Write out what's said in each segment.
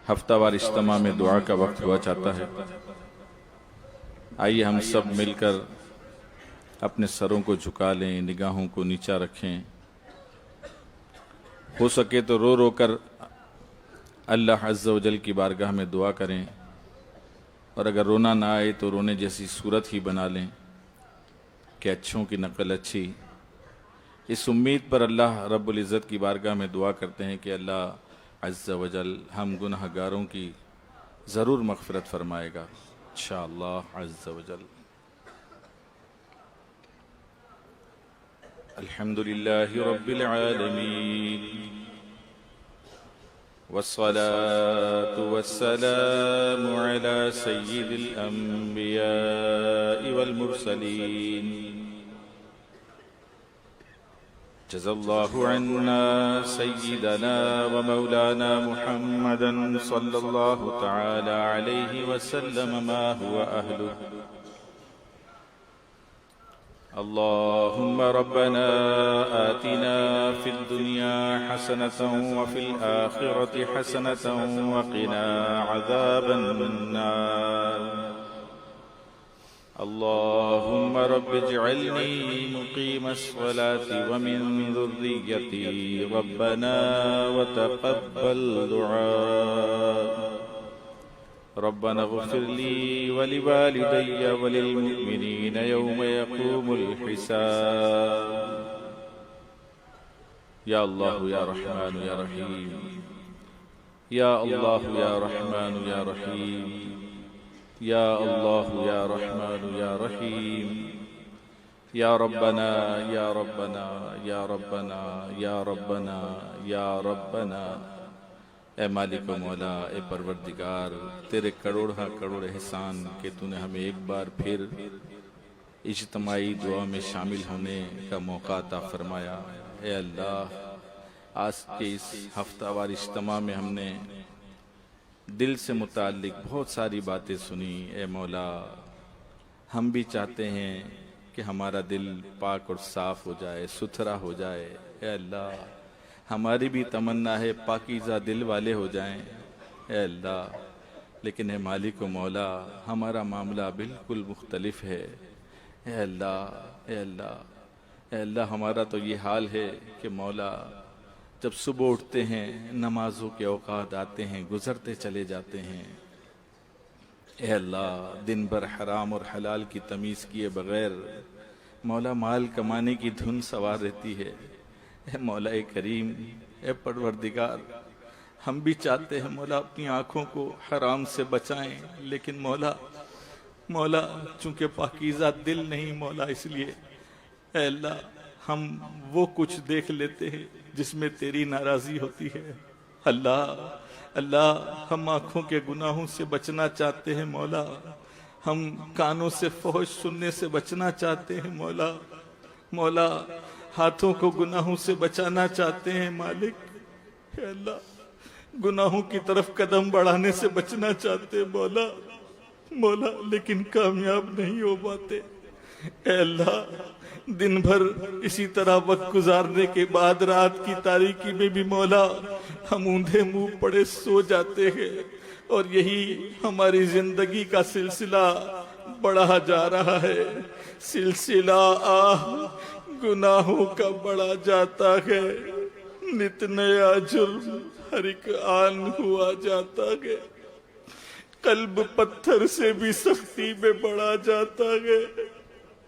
ہفتہ وار اجتماع میں دعا کا وقت ہوا چاہتا ہے۔ آئیے ہم سب مل کر اپنے سروں کو جھکا لیں، نگاہوں کو نیچا رکھیں، ہو سکے تو رو رو کر اللہ عز و جل کی بارگاہ میں دعا کریں، اور اگر رونا نہ آئے تو رونے جیسی صورت ہی بنا لیں کہ اچھوں کی نقل اچھی۔ اس امید پر اللہ رب العزت کی بارگاہ میں دعا کرتے ہیں کہ اللہ عز و جل ہم گناہ گاروں کی ضرور مغفرت فرمائے گا انشاءاللہ عز و جل۔ الحمدللہ رب العالمین والصلاة والسلام على سید الانبیاء والمرسلین۔ جزا اللہ عنا سیدنا ومولانا محمدا صلی اللہ تعالی علیہ وسلم ما هو اہلہ۔ اللهم ربنا آتنا في الدنيا حسنة وفي الآخرة حسنة وقنا عذاب النار۔ اللهم رب اجعلني مقيم الصلاة ومن ذريتي ربنا وتقبل دعاء۔ ربنا اغفر لي ولوالدي وللمؤمنين يوم يقوم الحساب۔ یا اللہ یا رحمان یا رحیم، یا اللہ یا رحمان یا رحیم، یا اللہ یا رحمان یا رحیم، یا ربنا یا ربنا یا ربنا یا ربنا یا ربنا۔ اے مالک و مولا، اے پروردگار، تیرے کروڑہ کروڑ احسان کہ تو نے ہمیں ایک بار پھر اجتماعی دعا میں شامل ہونے کا موقع عطا فرمایا۔ اے اللہ، آج کے اس ہفتہ وار اجتماع میں ہم نے دل سے متعلق بہت ساری باتیں سنی۔ اے مولا، ہم بھی چاہتے ہیں کہ ہمارا دل پاک اور صاف ہو جائے، ستھرا ہو جائے۔ اے اللہ، ہماری بھی تمنا ہے پاکیزہ دل والے ہو جائیں۔ اے اللہ، لیکن اے مالک و مولا، ہمارا معاملہ بالکل مختلف ہے۔ اے اللہ، اے اللہ، اے اللہ، ہمارا تو یہ حال ہے کہ مولا، جب صبح اٹھتے ہیں، نمازوں کے اوقات آتے ہیں، گزرتے چلے جاتے ہیں۔ اے اللہ، دن بھر حرام اور حلال کی تمیز کیے بغیر مولا مال کمانے کی دھن سوار رہتی ہے۔ اے مولا کریم، اے پروردگار، ہم بھی چاہتے ہیں مولا اپنی آنکھوں کو حرام سے بچائیں، لیکن مولا چونکہ پاکیزہ دل نہیں مولا، اس لیے اے اللہ ہم وہ کچھ دیکھ لیتے ہیں جس میں تیری ناراضی ہوتی ہے۔ اللہ، ہم آنکھوں کے گناہوں سے بچنا چاہتے ہیں مولا، ہم کانوں سے فحش سننے سے بچنا چاہتے ہیں مولا، ہاتھوں کو گناہوں سے بچانا چاہتے ہیں مالک۔ اے اللہ، گناہوں کی طرف قدم بڑھانے سے بچنا چاہتے ہیں مولا، لیکن کامیاب نہیں ہو پاتے۔ اے اللہ، دن بھر اسی طرح وقت گزارنے کے بعد رات کی تاریکی میں بھی مولا ہم اوندھے منہ پڑے سو جاتے ہیں، اور یہی ہماری زندگی کا سلسلہ بڑھا جا رہا ہے۔ سلسلہ گناہوں کا بڑھا جاتا ہے، نت نیا جرم ہر ایک آن ہوا جاتا ہے، قلب پتھر سے بھی سختی میں بڑھا جاتا ہے۔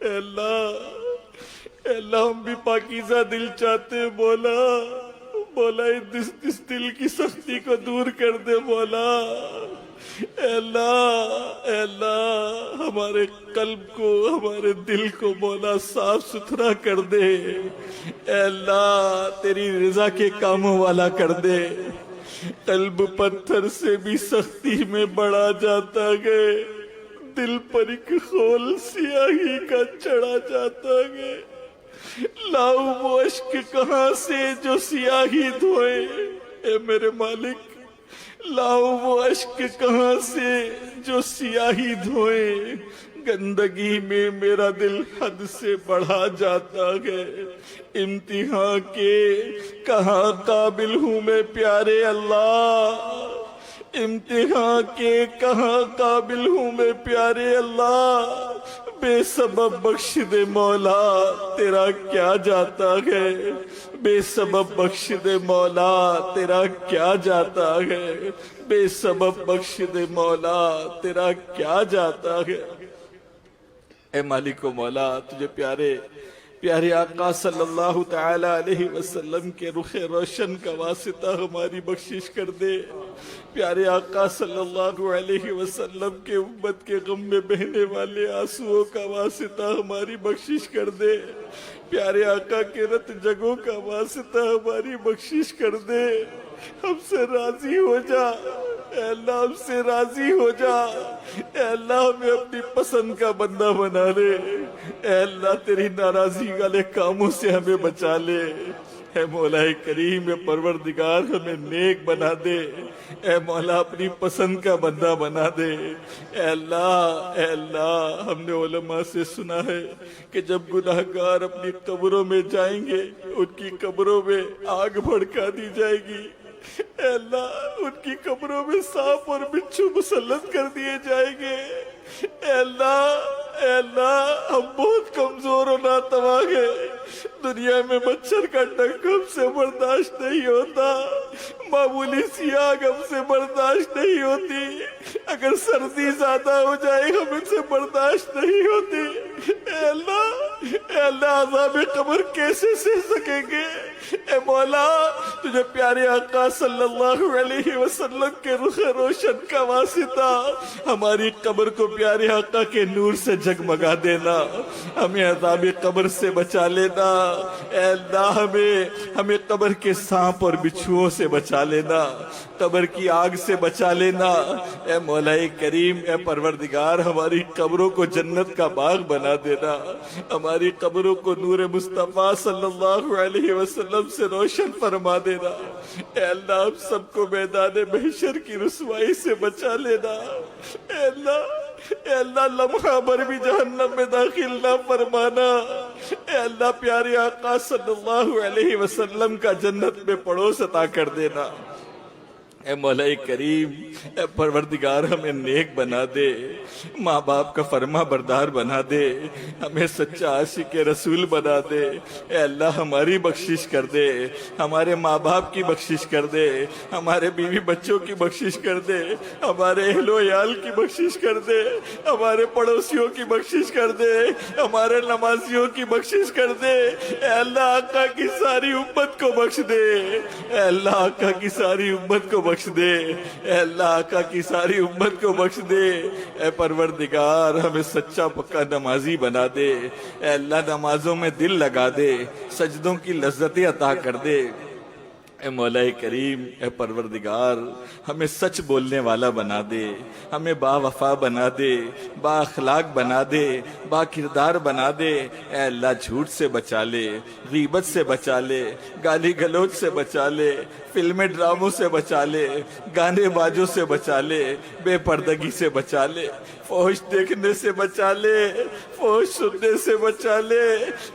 اے اللہ، ہم بھی پاکیزہ دل چاہتے ہیں مولا اس دل کی سختی کو دور کر دے مولا۔ اے اللہ، ہمارے قلب کو، ہمارے دل کو مولا صاف ستھرا کر دے۔ اے اللہ، تیری رضا کے کاموں والا کر دے۔ قلب پتھر سے بھی سختی میں بڑھا جاتا ہے، دل پر ایک خول سیاہی کا چڑھا جاتا ہے۔ لاؤ وہ اشک کہاں سے جو سیاہی دھوئے، اے میرے مالک، لاؤ وہ اشک کہاں سے جو سیاہی دھوئے، گندگی میں میرا دل حد سے بڑھا جاتا ہے۔ امتحان کے کہاں قابل ہوں میں پیارے اللہ، امتحان کے کہاں قابل ہوں میں پیارے اللہ، بے سبب بخش دے مولا، تیرا کیا جاتا ہے، بے سبب بخش دے مولا، تیرا کیا جاتا ہے، بے سبب بخش دے مولا، تیرا کیا جاتا ہے۔ اے مالک و مولا، تجھے پیارے آقا صلی اللہ تعالی علیہ وسلم کے رخ روشن کا واسطہ ہماری بخشش کر دے۔ پیارے آقا صلی اللہ علیہ وسلم کے امت کے غم میں بہنے والے آنسوؤں کا واسطہ ہماری بخشش کر دے۔ پیارے آقا کے رت جگوں کا واسطہ ہماری بخشش کر دے۔ ہم سے راضی ہو جا اے اللہ، ہم سے راضی ہو جا اے اللہ، ہمیں اپنی پسند کا بندہ بنا لے اے اللہ، تیری ناراضی والے کاموں سے ہمیں بچا لے اے مولا کریم، اے پروردگار ہمیں نیک بنا دے اے مولا، اپنی پسند کا بندہ بنا دے اے اللہ۔ ہم نے علماء سے سنا ہے کہ جب گناہگار اپنی قبروں میں جائیں گے، ان کی قبروں میں آگ بھڑکا دی جائے گی اے اللہ، ان کی قبروں میں سانپ اور بچھو مسلط کر دیے جائیں گے اے اللہ، ہم بہت کمزور و ناتواں ہیں، دنیا میں مچھر کا ڈنک ہم سے برداشت نہیں ہوتا، معمولی سی آگ ہم سے برداشت نہیں ہوتی، اگر سردی زیادہ ہو جائے ہم سے برداشت نہیں ہوتی اے اللہ، عذاب قبر کیسے سہ سکیں گے اے مولا، تجھے پیارے آقا صلی اللہ علیہ وسلم کے رخ روشن کا واسطہ ہماری قبر کو پیارے آقا کے نور سے جگمگا دینا، ہمیں عذاب قبر سے بچا لینا اے اللہ، ہمیں قبر کے سانپ اور بچھوؤں سے بچا لینا، قبر کی آگ سے بچا لینا اے مولا کریم، اے پروردگار ہماری قبروں کو جنت کا باغ بنا دینا، ہماری قبروں کو نور مصطفیٰ صلی اللہ علیہ وسلم سے روشن فرما دینا اے اللہ، ہم سب کو میدان محشر کی رسوائی سے بچا لینا اے اللہ، لمحہ بھر بھی جہنم میں داخل نہ فرمانا اے اللہ، پیارے آقا صلی اللہ علیہ وسلم کا جنت میں پڑوس عطا کر دینا اے مولا کریم، اے پروردگار ہمیں نیک بنا دے، ماں باپ کا فرما بردار بنا دے، ہمیں سچا عاشق رسول بنا دے اے اللہ، ہماری بخشش کر دے، ہمارے ماں باپ کی بخشش کر دے، ہمارے بیوی بچوں کی بخشش کر دے، ہمارے اہل و عیال کی بخشش کر دے، ہمارے پڑوسیوں کی بخشش کر دے، ہمارے نمازیوں کی بخشش کر دے اے اللہ، آقا کی ساری امت کو بخش دے اے اللہ، آقا کی ساری امت کو بخش دے اے اللہ، آقا کی ساری امت کو بخش دے اے پروردگار، ہمیں سچا پکا نمازی بنا دے اے اللہ، نمازوں میں دل لگا دے، سجدوں کی لذتیں عطا کر دے اے مولا کریم، اے پروردگار ہمیں سچ بولنے والا بنا دے، ہمیں با وفا بنا دے، با اخلاق بنا دے، با کردار بنا دے اے اللہ، جھوٹ سے بچا لے، غیبت سے بچا لے، گالی گلوچ سے بچا لے، فلمیں ڈراموں سے بچا لے، گانے باجوں سے بچا لے، بے پردگی سے بچا لے، فحش دیکھنے سے بچا لے، فحش سننے سے بچا لے،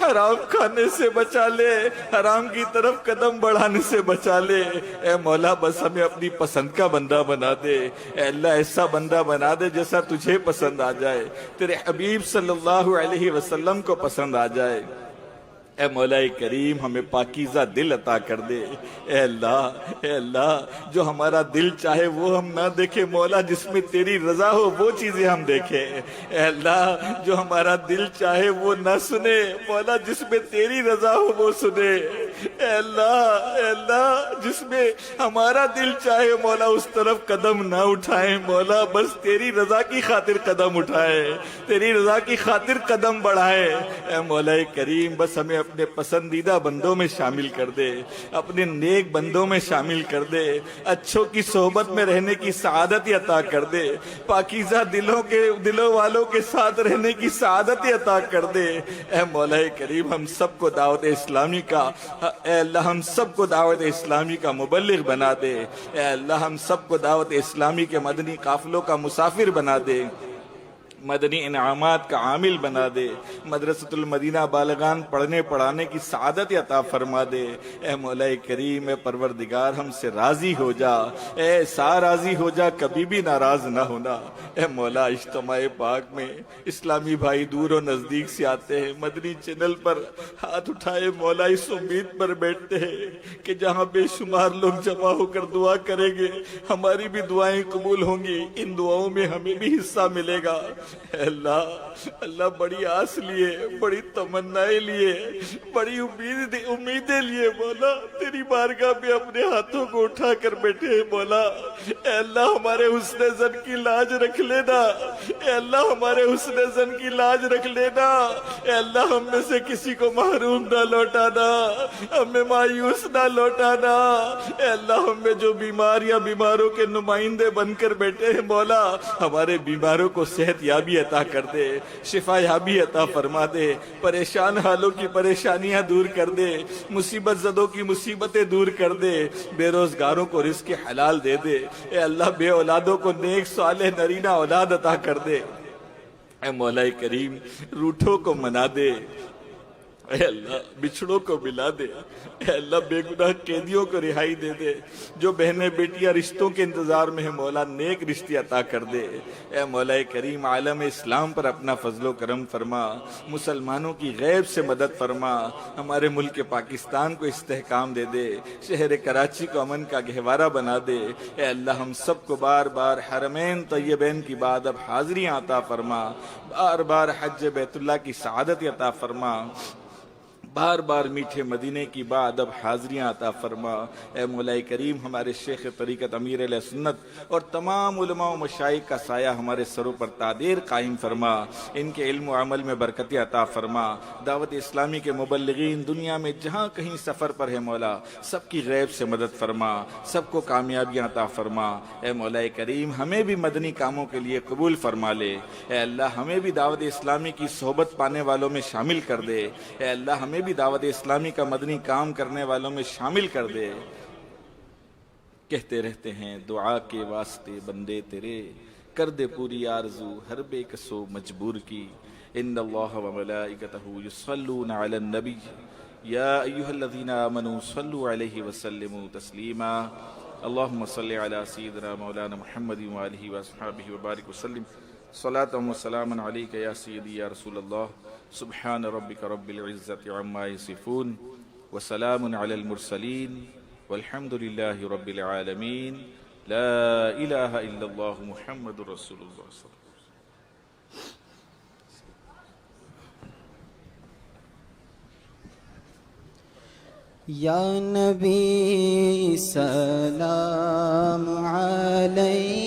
حرام کھانے سے بچا لے، حرام کی طرف قدم بڑھانے سے بچا لے اے مولا، بس ہمیں اپنی پسند کا بندہ بنا دے اے اللہ، ایسا بندہ بنا دے جیسا تجھے پسند آ جائے، تیرے حبیب صلی اللہ علیہ وسلم کو پسند آ جائے اے مولا کریم، ہمیں پاکیزہ دل عطا کر دے اے اللہ، جو ہمارا دل چاہے وہ ہم نہ دیکھے مولا، جس میں تیری رضا ہو وہ چیزیں ہم دیکھیں اے اللہ، جو ہمارا دل چاہے وہ نہ سنے مولا، جس میں تیری رضا ہو وہ سنے اے اللہ، جس میں ہمارا دل چاہے مولا اس طرف قدم نہ اٹھائیں مولا، بس تیری رضا کی خاطر قدم اٹھائیں، تیری رضا کی خاطر قدم بڑھائیں اے مولا کریم، بس ہمیں اپنے پسندیدہ بندوں میں شامل کر دے، اپنے نیک بندوں میں شامل کر دے، اچھوں کی صحبت میں رہنے کی سعادت عطا کر دے، پاکیزہ دلوں والوں کے ساتھ رہنے کی سعادت عطا کر دے اے مولا کریم، ہم سب کو دعوت اسلامی کا اے اللہ، ہم سب کو دعوت اسلامی کا مبلغ بنا دے اے اللہ، ہم سب کو دعوت اسلامی کے مدنی قافلوں کا مسافر بنا دے مدنی انعامات کا عامل بنا دے، مدرسۃ المدینہ بالغان پڑھنے پڑھانے کی سعادت عطا فرما دے۔ اے مولا کریم، اے پروردگار، ہم سے راضی ہو جا، اے راضی ہو جا، کبھی بھی ناراض نہ ہونا۔ اے مولا، اجتماع پاک میں اسلامی بھائی دور و نزدیک سے آتے ہیں، مدنی چینل پر ہاتھ اٹھائے مولا اس امید پر بیٹھتے ہیں کہ جہاں بے شمار لوگ جمع ہو کر دعا کریں گے ہماری بھی دعائیں قبول ہوں گی، ان دعاؤں میں ہمیں بھی حصہ ملے گا۔ اے اللہ بڑی آس لیے، بڑی تمنائیں لیے، بڑی امیدیں لیے مولا تیری بارگاہ میں اپنے ہاتھوں کو اٹھا کر بیٹھے ہیں مولا۔ اے اللہ ہمارے حسن زن کی لاج رکھ لینا، اے اللہ ہمارے حسن زن کی لاج رکھ لینا، اے اللہ ہم میں سے کسی کو محروم نہ لوٹانا، ہمیں مایوس نہ لوٹانا۔ اے اللہ ہم میں جو بیمار یا بیماروں کے نمائندے بن کر بیٹھے ہیں مولا، ہمارے بیماروں کو صحت یابی عطا کر دے، شفا یابی عطا فرما دے، پریشان حالوں کی پریشانیاں دور کر دے، مصیبت زدوں کی مصیبتیں دور کر دے، بے روزگاروں کو رزق حلال دے دے، اے اللہ بے اولادوں کو نیک صالح نرینہ اولاد عطا کر دے۔ اے مولا کریم، روٹھوں کو منا دے، اے اللہ بچھڑوں کو ملا دے، اے اللہ بے گناہ قیدیوں کو رہائی دے دے، جو بہنیں بیٹیاں رشتوں کے انتظار میں ہیں مولا نیک رشتے عطا کر دے۔ اے مولا کریم، عالم اسلام پر اپنا فضل و کرم فرما، مسلمانوں کی غیب سے مدد فرما، ہمارے ملک پاکستان کو استحکام دے دے، شہر کراچی کو امن کا گہوارہ بنا دے۔ اے اللہ ہم سب کو بار بار حرمین طیبین کی بعد اب حاضریاں عطا فرما، بار بار حج بیت اللہ کی سعادت عطا فرما، بار بار میٹھے مدینے کی بعد اب حاضریاں عطا فرما۔ اے مولا کریم، ہمارے شیخ طریقت امیر اہل سنت اور تمام علماء و مشائخ کا سایہ ہمارے سروں پر تادیر قائم فرما، ان کے علم و عمل میں برکت عطا فرما۔ دعوت اسلامی کے مبلغین دنیا میں جہاں کہیں سفر پر ہے مولا سب کی غیب سے مدد فرما، سب کو کامیابیاں عطا فرما۔ اے مولا کریم، ہمیں بھی مدنی کاموں کے لیے قبول فرما لے۔ اے اللہ ہمیں بھی دعوت اسلامی کی صحبت پانے والوں میں شامل کر دے۔ اے اللہ ہمیں بھی دعوت اسلامی کا مدنی کام کرنے والوں میں شامل کر دے۔ کہتے رہتے ہیں دعا کے واسطے بندے تیرے، کر دے پوری آرزو ہر بے کسو مجبور کی۔ ان اللہ و ملائکتہ یصلون علی النبی یا ایھا الذین آمنوا صلوا علیہ وسلموا تسلیما۔ اللہم صل علی سیدنا مولانا محمد وآلہ واصحابہ وبارک وسلم، صلاۃ و سلام علیک یا سیدی یا رسول اللہ۔ سبحان ربک رب العزت عما یصفون وسلام علی المرسلین والحمد للہ رب العالمین۔ لا الہ الا اللہ محمد رسول اللہ صلی اللہ علیہ وسلم۔ یا نبی سلام علیک